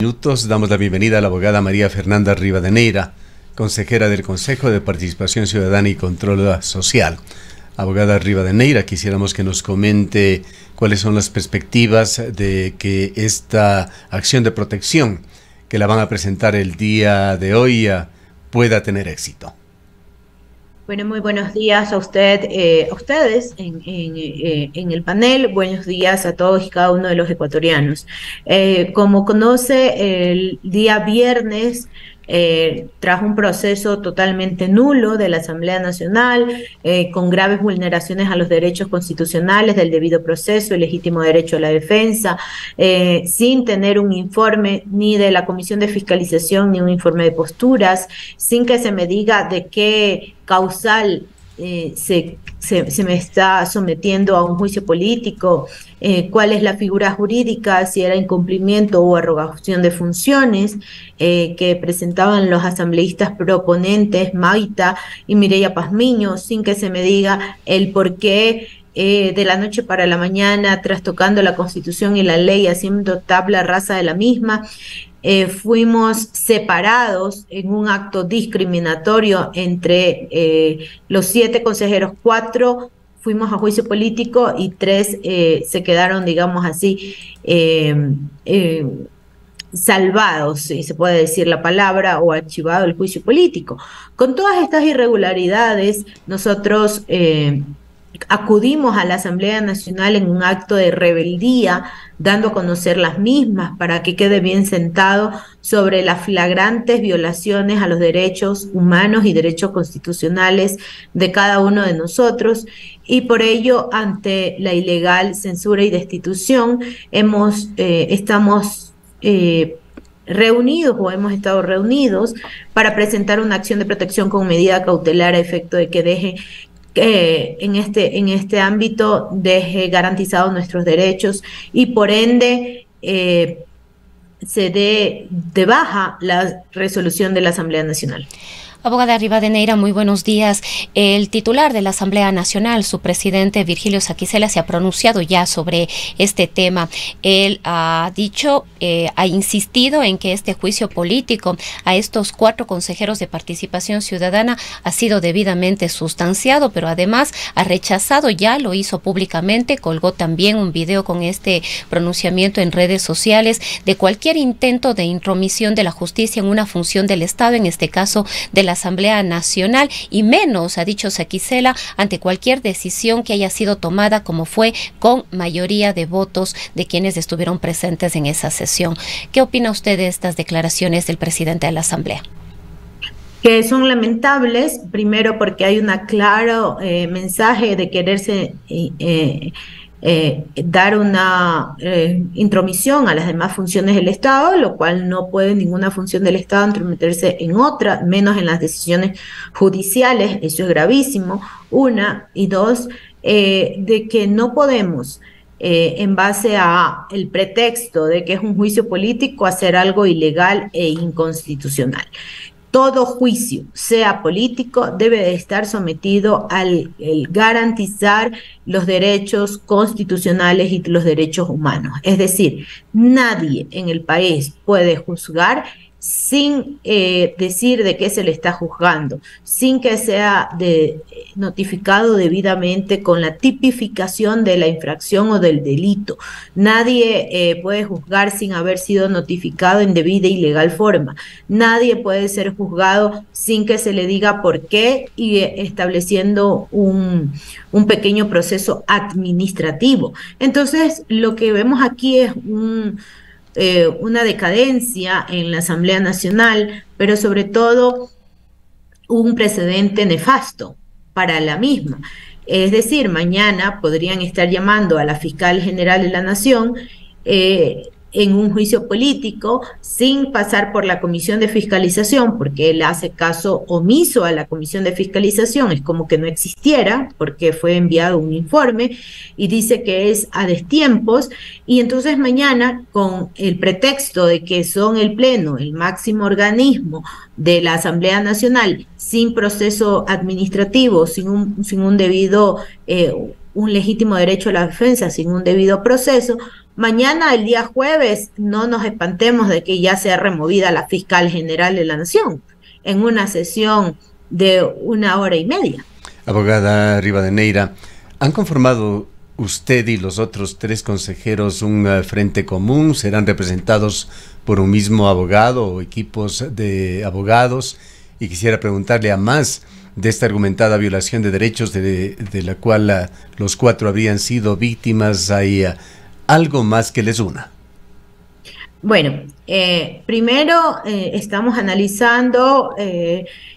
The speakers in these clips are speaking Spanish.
Minutos damos la bienvenida a la abogada María Fernanda Rivadeneira, consejera del Consejo de Participación Ciudadana y Control Social. Abogada Rivadeneira, quisiéramos que nos comente cuáles son las perspectivas de que esta acción de protección que la van a presentar el día de hoy pueda tener éxito. Bueno, muy buenos días a usted, a ustedes en el panel. Buenos días a todos y cada uno de los ecuatorianos. Como conoce, el día viernes, tras un proceso totalmente nulo de la Asamblea Nacional, con graves vulneraciones a los derechos constitucionales del debido proceso, el legítimo derecho a la defensa, sin tener un informe ni de la Comisión de Fiscalización ni un informe de posturas, sin que se me diga de qué causal se me está sometiendo a un juicio político, cuál es la figura jurídica, si era incumplimiento o arrogación de funciones que presentaban los asambleístas proponentes Maita y Mireya Pazmiño, sin que se me diga el por qué de la noche para la mañana, trastocando la Constitución y la ley, haciendo tabla rasa de la misma. Fuimos separados en un acto discriminatorio entre los 7 consejeros, 4 fuimos a juicio político y 3 se quedaron, digamos así, salvados, si se puede decir la palabra, o archivado el juicio político. Con todas estas irregularidades, nosotros acudimos a la Asamblea Nacional en un acto de rebeldía, dando a conocer las mismas para que quede bien sentado sobre las flagrantes violaciones a los derechos humanos y derechos constitucionales de cada uno de nosotros, y por ello, ante la ilegal censura y destitución, estamos reunidos o hemos estado reunidos para presentar una acción de protección con medida cautelar a efecto de que deje en este ámbito deje garantizados nuestros derechos y por ende se dé de baja la resolución de la Asamblea Nacional. Abogada Rivadeneira, muy buenos días. El titular de la Asamblea Nacional, su presidente Virgilio Saquicela, se ha pronunciado ya sobre este tema. Él ha dicho, ha insistido en que este juicio político a estos 4 consejeros de participación ciudadana ha sido debidamente sustanciado, pero además ha rechazado, ya lo hizo públicamente, colgó también un video con este pronunciamiento en redes sociales, de cualquier intento de intromisión de la justicia en una función del Estado, en este caso de la Asamblea Nacional, y menos, ha dicho Saquicela, ante cualquier decisión que haya sido tomada como fue con mayoría de votos de quienes estuvieron presentes en esa sesión. ¿Qué opina usted de estas declaraciones del presidente de la Asamblea? Que son lamentables, primero porque hay un claro mensaje de quererse dar una intromisión a las demás funciones del Estado, lo cual no puede ninguna función del Estado entrometerse en otra, menos en las decisiones judiciales. Eso es gravísimo. 1, y 2, de que no podemos, en base a el pretexto de que es un juicio político, hacer algo ilegal e inconstitucional. Todo juicio, sea político, debe de estar sometido al garantizar los derechos constitucionales y los derechos humanos. Es decir, nadie en el país puede juzgar sin decir de qué se le está juzgando, sin que sea notificado debidamente con la tipificación de la infracción o del delito. Nadie puede juzgar sin haber sido notificado en debida y legal forma. Nadie puede ser juzgado sin que se le diga por qué y estableciendo un pequeño proceso administrativo. Entonces, lo que vemos aquí es una decadencia en la Asamblea Nacional, pero sobre todo un precedente nefasto para la misma. Es decir, mañana podrían estar llamando a la Fiscal General de la Nación en un juicio político sin pasar por la Comisión de Fiscalización, porque él hace caso omiso a la Comisión de Fiscalización, es como que no existiera, porque fue enviado un informe y dice que es a destiempos, y entonces mañana, con el pretexto de que son el Pleno, el máximo organismo de la Asamblea Nacional, sin proceso administrativo, sin un debido un legítimo derecho a la defensa sin un debido proceso, mañana, el día jueves, no nos espantemos de que ya sea removida la fiscal general de la Nación en una sesión de 1 hora y media. Abogada Rivadeneira, ¿han conformado usted y los otros 3 consejeros un frente común? ¿Serán representados por un mismo abogado o equipos de abogados? Y quisiera preguntarle a más de esta argumentada violación de derechos de la cual los 4 habrían sido víctimas. ¿Hay algo más que les una? Bueno, primero estamos analizando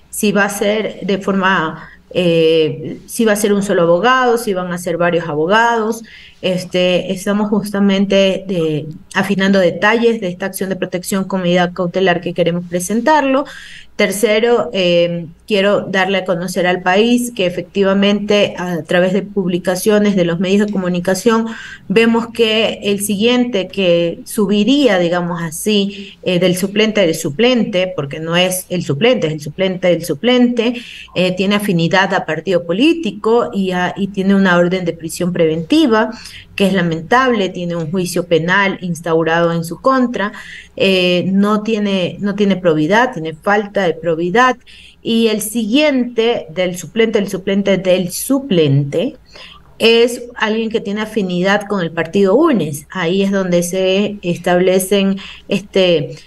si va a ser de forma, si va a ser un solo abogado, si van a ser varios abogados. Estamos justamente afinando detalles de esta acción de protección con medida cautelar que queremos presentarlo. Tercero, quiero darle a conocer al país que efectivamente a través de publicaciones de los medios de comunicación vemos que el siguiente que subiría, digamos así, del suplente, porque no es el suplente, es el suplente del suplente, tiene afinidad a partido político y tiene una orden de prisión preventiva, que es lamentable, tiene un juicio penal instaurado en su contra, no tiene probidad, tiene falta de probidad, y el siguiente del suplente es alguien que tiene afinidad con el partido UNES. Ahí es donde se establecen este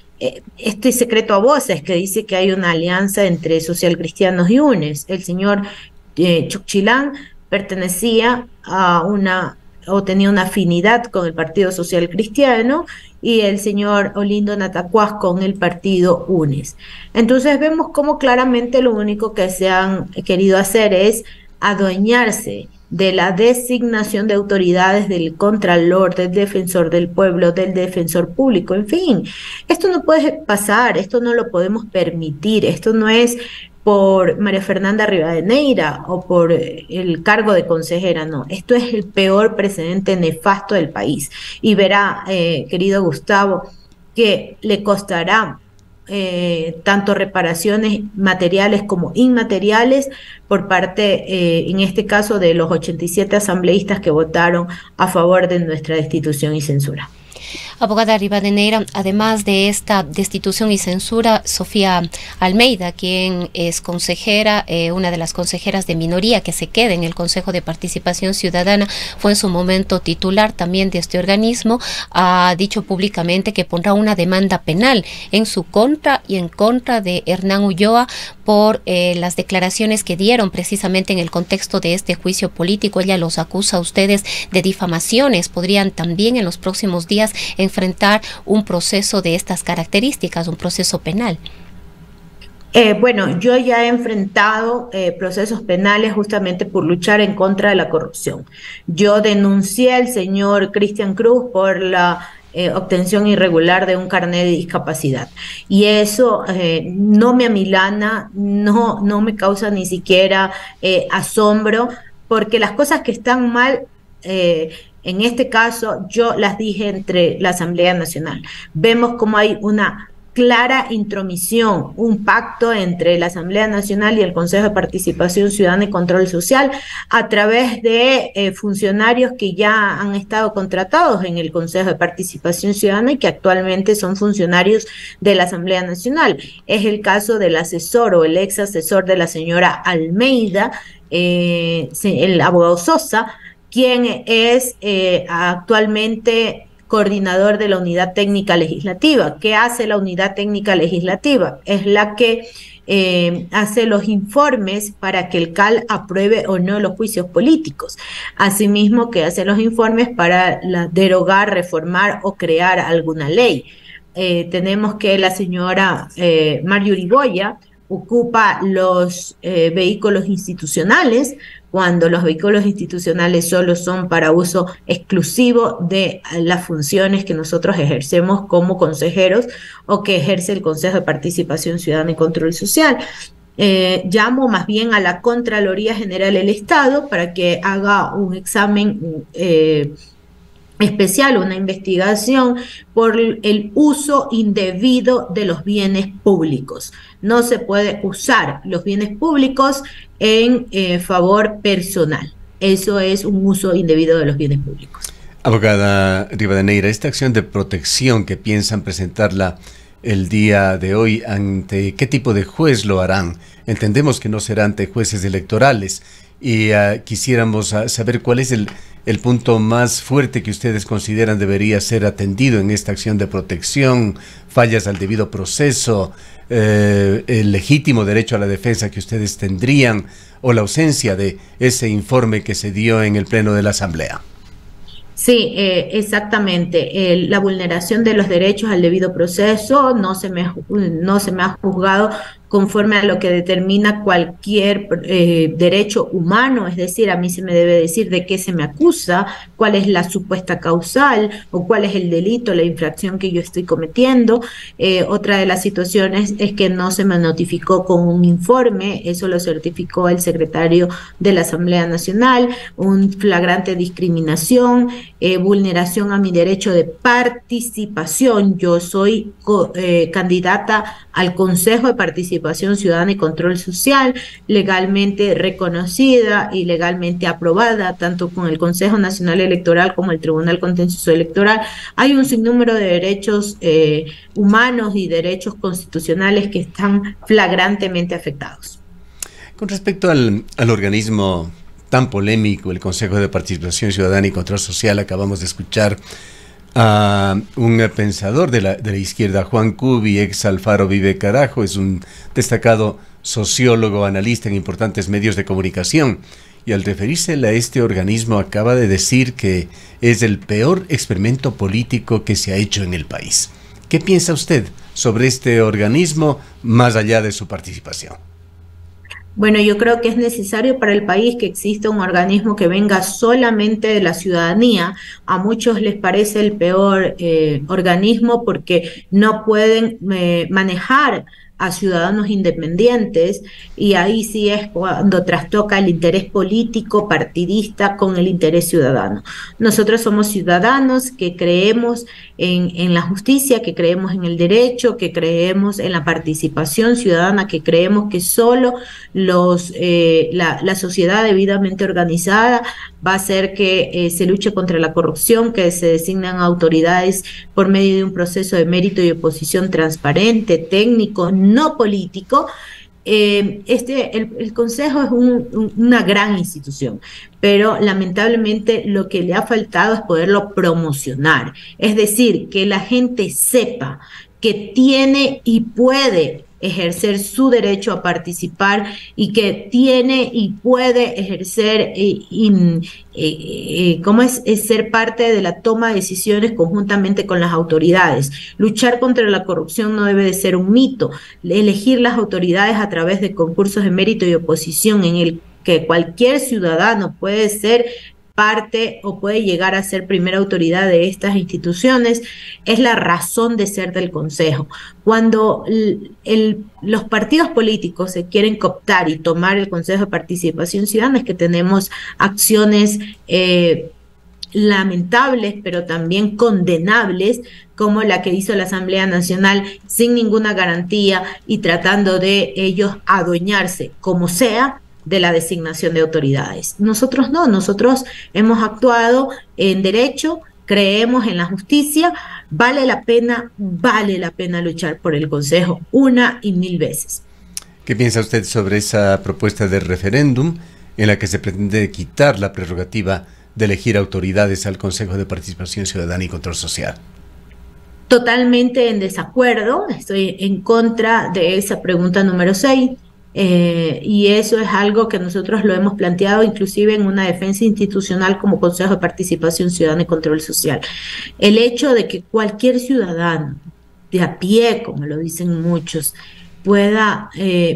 secreto a voces que dice que hay una alianza entre socialcristianos y UNES. El señor Chuchilán pertenecía o tenía una afinidad con el Partido Social Cristiano, y el señor Olindo Natacuás con el partido UNES. Entonces vemos cómo claramente lo único que se han querido hacer es adueñarse de la designación de autoridades del Contralor, del Defensor del Pueblo, del Defensor Público, en fin. Esto no puede pasar, esto no lo podemos permitir, esto no es por María Fernanda Rivadeneira o por el cargo de consejera, no. Esto es el peor precedente nefasto del país. Y verá, querido Gustavo, que le costará tanto reparaciones materiales como inmateriales por parte, en este caso, de los 87 asambleístas que votaron a favor de nuestra destitución y censura. Abogada Rivadeneira, además de esta destitución y censura, Sofía Almeida, quien es consejera, una de las consejeras de minoría que se queda en el Consejo de Participación Ciudadana, fue en su momento titular también de este organismo, ha dicho públicamente que pondrá una demanda penal en su contra y en contra de Hernán Ulloa por las declaraciones que dieron precisamente en el contexto de este juicio político. Ella los acusa a ustedes de difamaciones. ¿Podrían también en los próximos días enfrentar un proceso de estas características, un proceso penal? Bueno, yo ya he enfrentado procesos penales justamente por luchar en contra de la corrupción. Yo denuncié al señor Cristian Cruz por la obtención irregular de un carnet de discapacidad, y eso no me amilana, no me causa ni siquiera asombro, porque las cosas que están mal, en este caso, yo las dije entre la Asamblea Nacional. Vemos cómo hay una clara intromisión, un pacto entre la Asamblea Nacional y el Consejo de Participación Ciudadana y Control Social a través de funcionarios que ya han estado contratados en el Consejo de Participación Ciudadana y que actualmente son funcionarios de la Asamblea Nacional. Es el caso del asesor o el ex asesor de la señora Almeida, el abogado Sosa, quien es actualmente coordinador de la Unidad Técnica Legislativa. ¿Qué hace la Unidad Técnica Legislativa? Es la que hace los informes para que el CAL apruebe o no los juicios políticos. Asimismo, que hace los informes para derogar, reformar o crear alguna ley. Tenemos que la señora Marjorie Boya ocupa los vehículos institucionales, cuando los vehículos institucionales solo son para uso exclusivo de las funciones que nosotros ejercemos como consejeros o que ejerce el Consejo de Participación Ciudadana y Control Social. Llamo más bien a la Contraloría General del Estado para que haga un examen especial, una investigación por el uso indebido de los bienes públicos. No se puede usar los bienes públicos en favor personal. Eso es un uso indebido de los bienes públicos. Abogada Rivadeneira, esta acción de protección que piensan presentarla el día de hoy, ¿ante qué tipo de juez lo harán? Entendemos que no será ante jueces electorales y quisiéramos saber cuál es el punto más fuerte que ustedes consideran debería ser atendido en esta acción de protección, fallas al debido proceso, el legítimo derecho a la defensa que ustedes tendrían o la ausencia de ese informe que se dio en el Pleno de la Asamblea. Sí, exactamente. La vulneración de los derechos al debido proceso no se me ha juzgado conforme a lo que determina cualquier derecho humano, es decir, a mí se me debe decir de qué se me acusa, cuál es la supuesta causal o cuál es el delito, la infracción que yo estoy cometiendo. Otra de las situaciones es que no se me notificó con un informe, eso lo certificó el secretario de la Asamblea Nacional, un flagrante discriminación, vulneración a mi derecho de participación. Yo soy candidata al Consejo de Participación Ciudadana y Control Social, legalmente reconocida y legalmente aprobada, tanto con el Consejo Nacional Electoral como el Tribunal Contencioso Electoral. Hay un sinnúmero de derechos humanos y derechos constitucionales que están flagrantemente afectados. Con respecto al organismo tan polémico, el Consejo de Participación Ciudadana y Control Social, acabamos de escuchar a un pensador de la izquierda, Juan Cubi, ex Alfaro Vive Carajo, es un destacado sociólogo, analista en importantes medios de comunicación, y al referirse a este organismo acaba de decir que es el peor experimento político que se ha hecho en el país. ¿Qué piensa usted sobre este organismo más allá de su participación? Bueno, yo creo que es necesario para el país que exista un organismo que venga solamente de la ciudadanía. A muchos les parece el peor organismo porque no pueden manejar a ciudadanos independientes, y ahí sí es cuando trastoca el interés político partidista con el interés ciudadano. Nosotros somos ciudadanos que creemos en la justicia, que creemos en el derecho, que creemos en la participación ciudadana, que creemos que solo la sociedad debidamente organizada va a hacer que se luche contra la corrupción, que se designan autoridades por medio de un proceso de mérito y oposición transparente, técnico, no político. El Consejo es una gran institución, pero lamentablemente lo que le ha faltado es poderlo promocionar, es decir, que la gente sepa que tiene y puede ejercer su derecho a participar y que tiene y puede ejercer es ser parte de la toma de decisiones conjuntamente con las autoridades. Luchar contra la corrupción no debe de ser un mito. Elegir las autoridades a través de concursos de mérito y oposición en el que cualquier ciudadano puede ser parte o puede llegar a ser primera autoridad de estas instituciones, es la razón de ser del Consejo. Cuando los partidos políticos se quieren cooptar y tomar el Consejo de Participación Ciudadana, es que tenemos acciones lamentables, pero también condenables, como la que hizo la Asamblea Nacional sin ninguna garantía y tratando de ellos adueñarse, como sea, de la designación de autoridades. Nosotros no, nosotros hemos actuado en derecho, creemos en la justicia, vale la pena luchar por el Consejo una y mil veces. ¿Qué piensa usted sobre esa propuesta de referéndum en la que se pretende quitar la prerrogativa de elegir autoridades al Consejo de Participación Ciudadana y Control Social? Totalmente en desacuerdo, estoy en contra de esa pregunta número 6. Y eso es algo que nosotros lo hemos planteado inclusive en una defensa institucional como Consejo de Participación Ciudadana y Control Social. El hecho de que cualquier ciudadano de a pie, como lo dicen muchos, pueda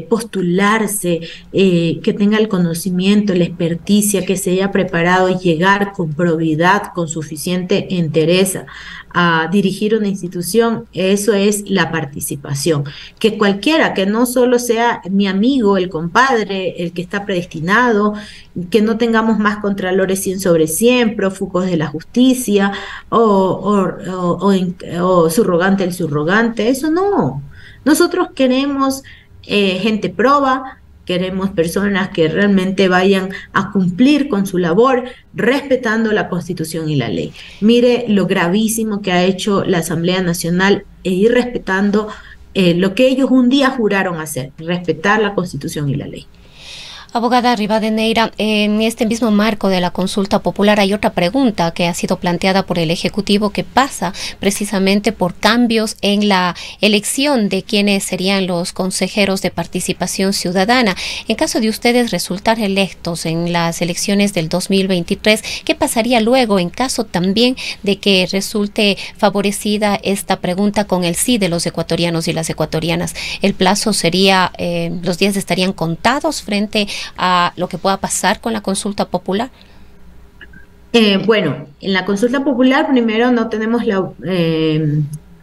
postularse, que tenga el conocimiento, la experticia, que se haya preparado y llegar con probidad, con suficiente entereza a dirigir una institución, eso es la participación. Que cualquiera, que no solo sea mi amigo, el compadre, el que está predestinado, que no tengamos más contralores 100 sobre 100, prófugos de la justicia o subrogante el subrogante, eso no. Nosotros queremos gente proba, queremos personas que realmente vayan a cumplir con su labor respetando la Constitución y la ley. Mire lo gravísimo que ha hecho la Asamblea Nacional ir respetando lo que ellos un día juraron hacer, respetar la Constitución y la ley. Abogada Rivadeneira, en este mismo marco de la consulta popular hay otra pregunta que ha sido planteada por el Ejecutivo que pasa precisamente por cambios en la elección de quienes serían los consejeros de participación ciudadana. En caso de ustedes resultar electos en las elecciones del 2023, ¿qué pasaría luego en caso también de que resulte favorecida esta pregunta con el sí de los ecuatorianos y las ecuatorianas? ¿El plazo sería, los días estarían contados frente a lo que pueda pasar con la consulta popular? Bueno, en la consulta popular primero no tenemos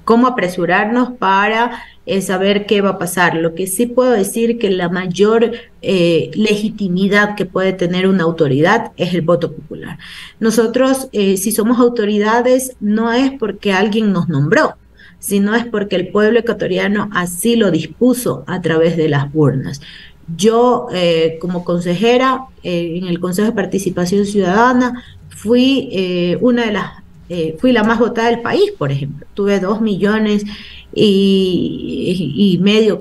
cómo apresurarnos para saber qué va a pasar. Lo que sí puedo decir que la mayor legitimidad que puede tener una autoridad es el voto popular. Nosotros, si somos autoridades, no es porque alguien nos nombró, sino es porque el pueblo ecuatoriano así lo dispuso a través de las urnas. Yo, como consejera en el Consejo de Participación Ciudadana, fui fui la más votada del país, por ejemplo. Tuve 2,5 millones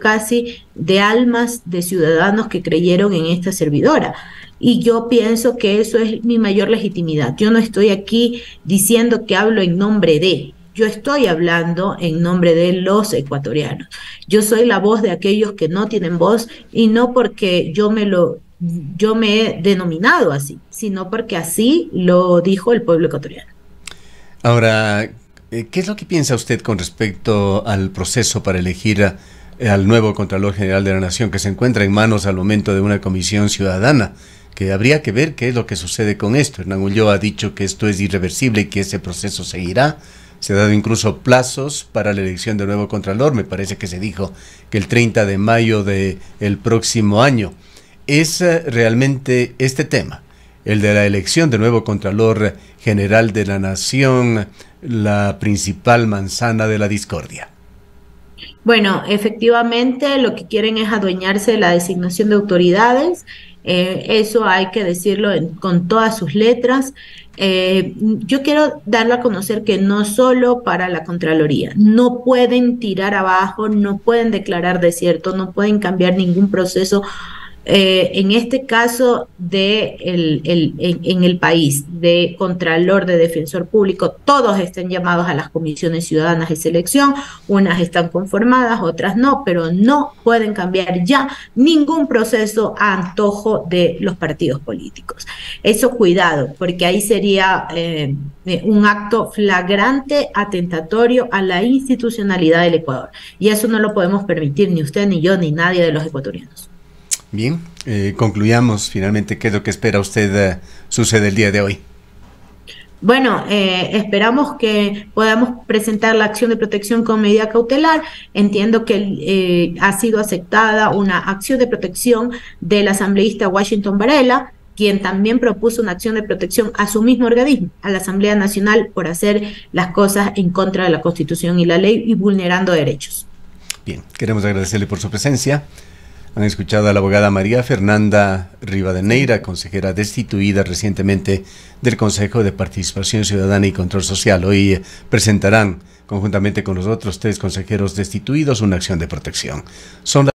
casi de almas de ciudadanos que creyeron en esta servidora. Y yo pienso que eso es mi mayor legitimidad. Yo no estoy aquí diciendo que hablo en nombre de... Yo estoy hablando en nombre de los ecuatorianos. Yo soy la voz de aquellos que no tienen voz, y no porque yo me he denominado así, sino porque así lo dijo el pueblo ecuatoriano. Ahora, ¿qué es lo que piensa usted con respecto al proceso para elegir al nuevo Contralor General de la Nación, que se encuentra en manos al momento de una comisión ciudadana? Que habría que ver qué es lo que sucede con esto. Hernán Ulloa ha dicho que esto es irreversible y que ese proceso seguirá. Se ha dado incluso plazos para la elección de nuevo Contralor. Me parece que se dijo que el 30 de mayo del próximo año. ¿Es realmente este tema, el de la elección de nuevo Contralor General de la Nación, la principal manzana de la discordia? Bueno, efectivamente lo que quieren es adueñarse de la designación de autoridades. Eso hay que decirlo con todas sus letras. Yo quiero darlo a conocer que no solo para la Contraloría, no pueden tirar abajo, no pueden declarar desierto, no pueden cambiar ningún proceso. En este caso en el país, de Contralor, de Defensor Público, todos están llamados a las comisiones ciudadanas de selección. Unas están conformadas, otras no, pero no pueden cambiar ya ningún proceso a antojo de los partidos políticos. Eso, cuidado, porque ahí sería un acto flagrante, atentatorio a la institucionalidad del Ecuador, y eso no lo podemos permitir, ni usted, ni yo, ni nadie de los ecuatorianos. Bien, concluyamos finalmente qué es lo que espera usted sucede el día de hoy. Bueno, esperamos que podamos presentar la acción de protección con medida cautelar. Entiendo que ha sido aceptada una acción de protección del asambleísta Washington Varela, quien también propuso una acción de protección a su mismo organismo, a la Asamblea Nacional, por hacer las cosas en contra de la Constitución y la ley y vulnerando derechos. Bien, queremos agradecerle por su presencia. Han escuchado a la abogada María Fernanda Rivadeneira, consejera destituida recientemente del Consejo de Participación Ciudadana y Control Social. Hoy presentarán, conjuntamente con los otros 3 consejeros destituidos, una acción de protección.